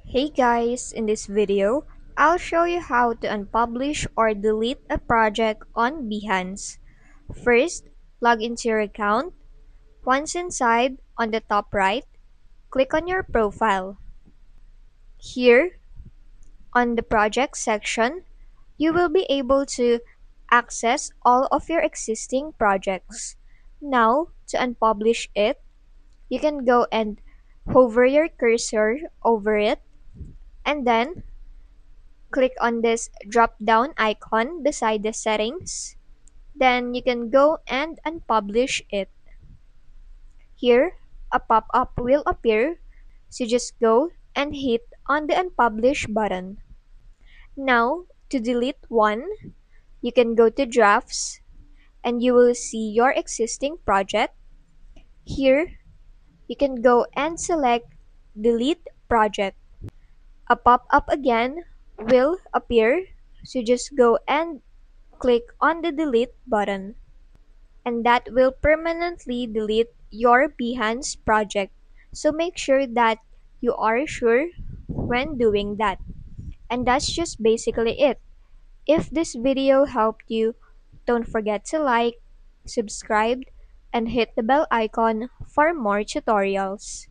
Hey guys, in this video, I'll show you how to unpublish or delete a project on Behance. First, log into your account. Once inside, on the top right, click on your profile. Here, on the project section, you will be able to access all of your existing projects. Now, to unpublish it, you can go and hover your cursor over it and then click on this drop down icon beside the settings. Then you can go and unpublish it. Here, a pop-up will appear, so just go and hit on the unpublish button. Now, to delete one, you can go to drafts and you will see your existing project. Here, you can go and select delete project. A pop-up again will appear, so just go and click on the delete button, and that will permanently delete your Behance project. So make sure that you are sure when doing that. And that's just basically it. If this video helped you, don't forget to like, subscribe, and hit the bell icon for more tutorials.